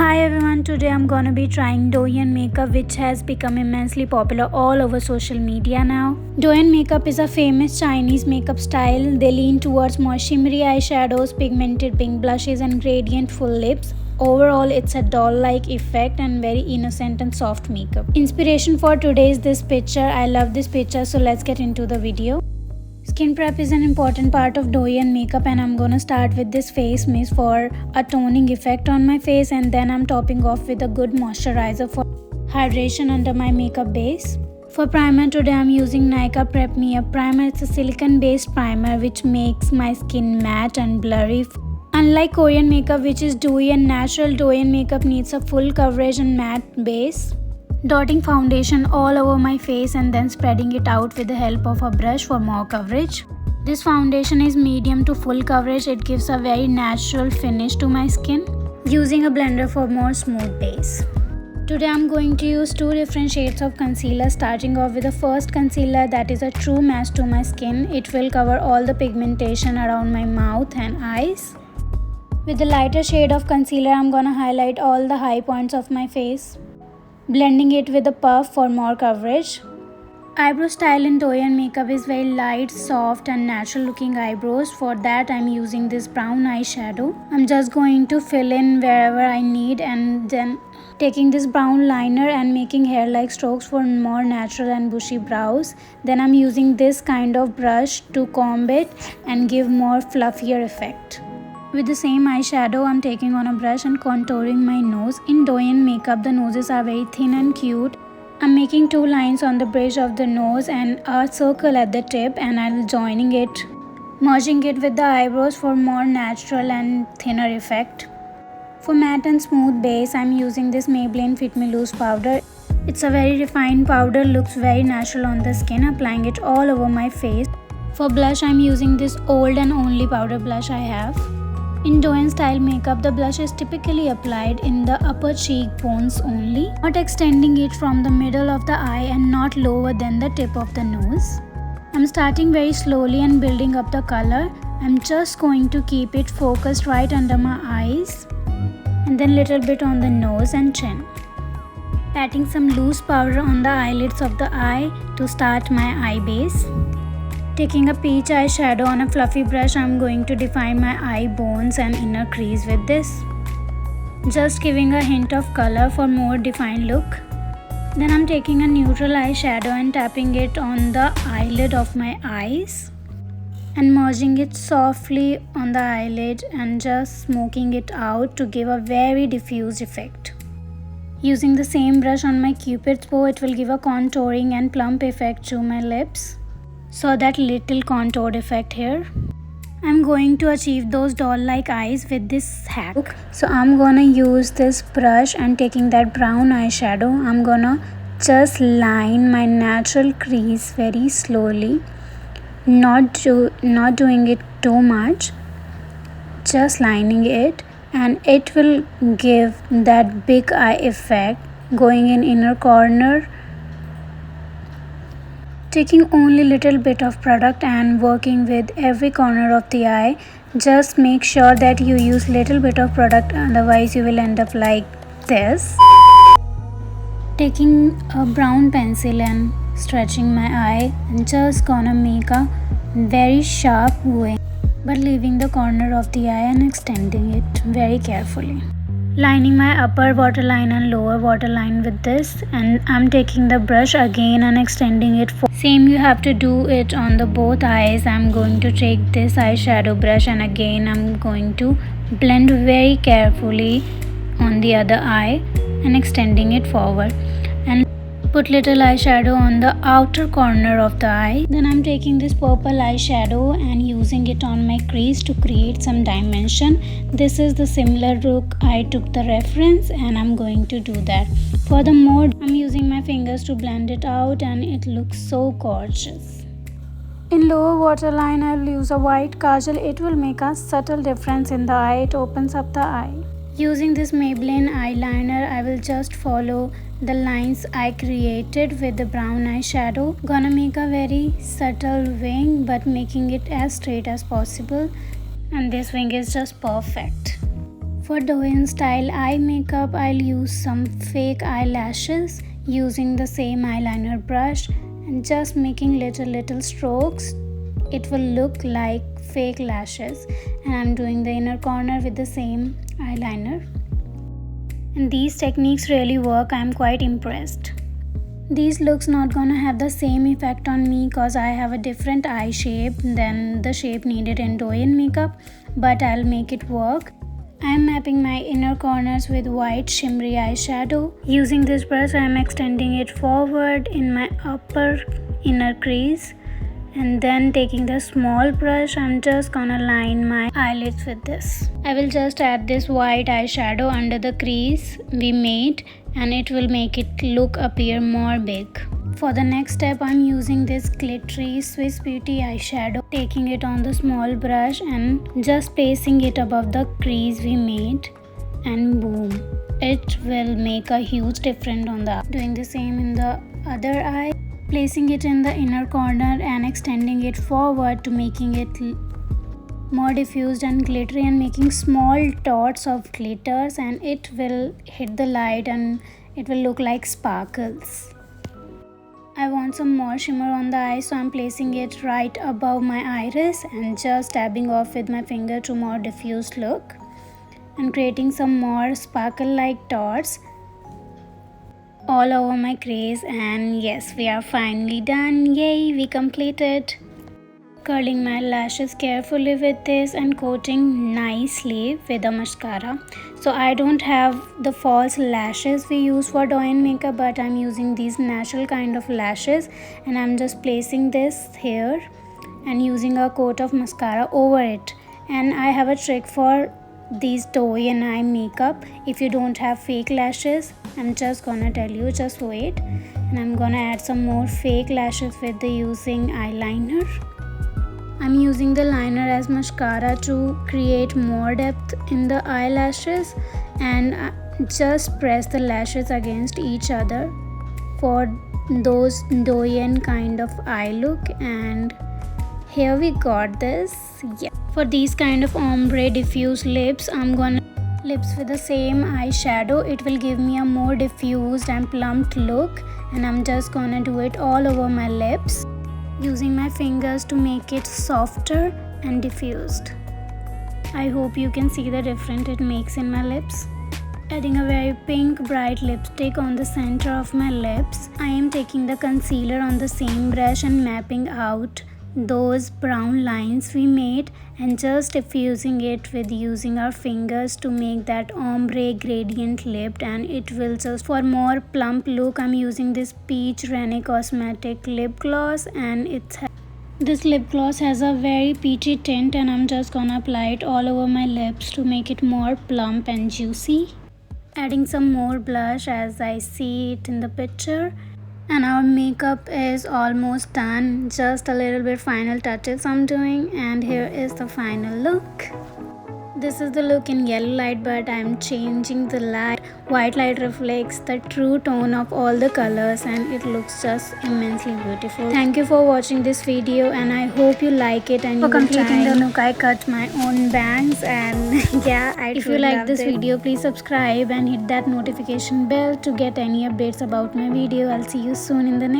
Hi everyone, today I'm gonna be trying Douyin makeup, which has become immensely popular all over social media now. Douyin makeup is a famous Chinese makeup style. They lean towards more shimmery eyeshadows, pigmented pink blushes and gradient full lips. Overall, it's a doll-like effect and very innocent and soft makeup. Inspiration for today is this picture. I love this picture, so let's get into the video. Skin prep is an important part of Douyin makeup, and I'm gonna start with this face mist for a toning effect on my face, and then I'm topping off with a good moisturizer for hydration under my makeup base. For primer, today I'm using Nykaa Prep Me Up primer. It's a silicone based primer which makes my skin matte and blurry. Unlike Korean makeup, which is dewy and natural, Douyin makeup needs a full coverage and matte base. Dotting foundation all over my face and then spreading it out with the help of a brush for more coverage. This foundation is medium to full coverage. It gives a very natural finish to my skin. Using a blender for more smooth base. Today I'm going to use two different shades of concealer, starting off with the first concealer that is a true match to my skin. It will cover all the pigmentation around my mouth and eyes. With the lighter shade of concealer, I'm gonna highlight all the high points of my face, blending it with a puff for more coverage. Eyebrow style in Douyin makeup is very light, soft and natural looking eyebrows. For that I'm using this brown eyeshadow. I'm just going to fill in wherever I need, and then taking this brown liner and making hair-like strokes for more natural and bushy brows. Then I'm using this kind of brush to comb it and give more fluffier effect. With the same eyeshadow, I'm taking on a brush and contouring my nose. In Douyin makeup, the noses are very thin and cute. I'm making two lines on the bridge of the nose and a circle at the tip, and I'll joining it, merging it with the eyebrows for more natural and thinner effect. For matte and smooth base, I'm using this Maybelline Fit Me Loose powder. It's a very refined powder, looks very natural on the skin, applying it all over my face. For blush, I'm using this old and only powder blush I have. In Douyin style makeup, the blush is typically applied in the upper cheekbones only, not extending it from the middle of the eye and not lower than the tip of the nose. I'm starting very slowly and building up the color. I'm just going to keep it focused right under my eyes and then little bit on the nose and chin. Patting some loose powder on the eyelids of the eye to start my eye base. Taking a peach eyeshadow on a fluffy brush, I'm going to define my eye bones and inner crease with this. Just giving a hint of color for more defined look. Then I'm taking a neutral eyeshadow and tapping it on the eyelid of my eyes and merging it softly on the eyelid and just smoking it out to give a very diffused effect. Using the same brush on my cupid's bow, it will give a contouring and plump effect to my lips. So that little contoured effect here. I'm going to achieve those doll-like eyes with this hack. So I'm gonna use this brush and taking that brown eyeshadow, I'm gonna just line my natural crease very slowly, not doing it too much, just lining it, and it will give that big eye effect going in inner corner. Taking only little bit of product and working with every corner of the eye. Just make sure that you use little bit of product, otherwise you will end up like this. Taking a brown pencil and stretching my eye and just gonna make a very sharp wing, but leaving the corner of the eye and extending it very carefully. Lining my upper waterline and lower waterline with this, and I'm taking the brush again and extending it. Same you have to do it on the both eyes. I'm going to take this eyeshadow brush and again I'm going to blend very carefully on the other eye and extending it forward, and put little eyeshadow on the outer corner of the eye. Then I'm taking this purple eyeshadow and using it on my crease to create some dimension. This is the similar look I took the reference, and I'm going to do that. Furthermore, I'm using my fingers to blend it out, and it looks so gorgeous. In lower waterline, I'll use a white kajal. It will make a subtle difference in the eye. It opens up the eye. Using this Maybelline eyeliner, I will just follow the lines I created with the brown eyeshadow. Gonna make a very subtle wing, but making it as straight as possible, and this wing is just perfect. For Douyin style eye makeup, I'll use some fake eyelashes using the same eyeliner brush and just making little strokes. It will look like fake lashes, and I'm doing the inner corner with the same eyeliner. And these techniques really work. I'm quite impressed. These looks not gonna have the same effect on me cause I have a different eye shape than the shape needed in Douyin makeup, but I'll make it work. I am mapping my inner corners with white shimmery eyeshadow. Using this brush, I am extending it forward in my upper inner crease. And then taking the small brush, I'm just gonna line my eyelids with this. I will just add this white eyeshadow under the crease we made, and it will make it appear more big. For the next step, I'm using this glittery Swiss Beauty eyeshadow, taking it on the small brush and just placing it above the crease we made, and boom, it will make a huge difference on the eye. Doing the same in the other eye, placing it in the inner corner and extending it forward to making it more diffused and glittery, and making small dots of glitters, and it will hit the light and it will look like sparkles. I want some more shimmer on the eye, so I'm placing it right above my iris and just dabbing off with my finger to more diffused look and creating some more sparkle like dots all over my crease. And yes, we are finally done. Yay, we completed. Curling my lashes carefully with this and coating nicely with a mascara. So I don't have the false lashes we use for Douyin makeup, but I'm using these natural kind of lashes, and I'm just placing this here and using a coat of mascara over it. And I have a trick for these Douyin eye makeup. If you don't have fake lashes, I'm just gonna tell you, just wait. And I'm gonna add some more fake lashes with the using eyeliner. I'm using the liner as mascara to create more depth in the eyelashes, and just press the lashes against each other for those Douyin kind of eye look. And here we got this. Yeah. For these kind of ombre diffuse lips, I'm gonna lips with the same eyeshadow. It will give me a more diffused and plumped look, and I'm just gonna do it all over my lips, using my fingers to make it softer and diffused. I hope you can see the difference it makes in my lips. Adding a very pink bright lipstick on the center of my lips, I am taking the concealer on the same brush and mapping out those brown lines we made and just diffusing it with using our fingers to make that ombre gradient lip, and it will just for more plump look. I'm using this peach Rene cosmetic lip gloss, and this lip gloss has a very peachy tint, and I'm just gonna apply it all over my lips to make it more plump and juicy. Adding some more blush as I see it in the picture. And our makeup is almost done, just a little bit final touches I'm doing, and here is the final look. This is the look in yellow light, but I'm changing the light. White light reflects the true tone of all the colors, and it looks just immensely beautiful. Thank you for watching this video, and I hope you like it. And for completing the look, I cut my own bangs, and yeah, if you like this video, please subscribe and hit that notification bell to get any updates about my video. I'll see you soon in the next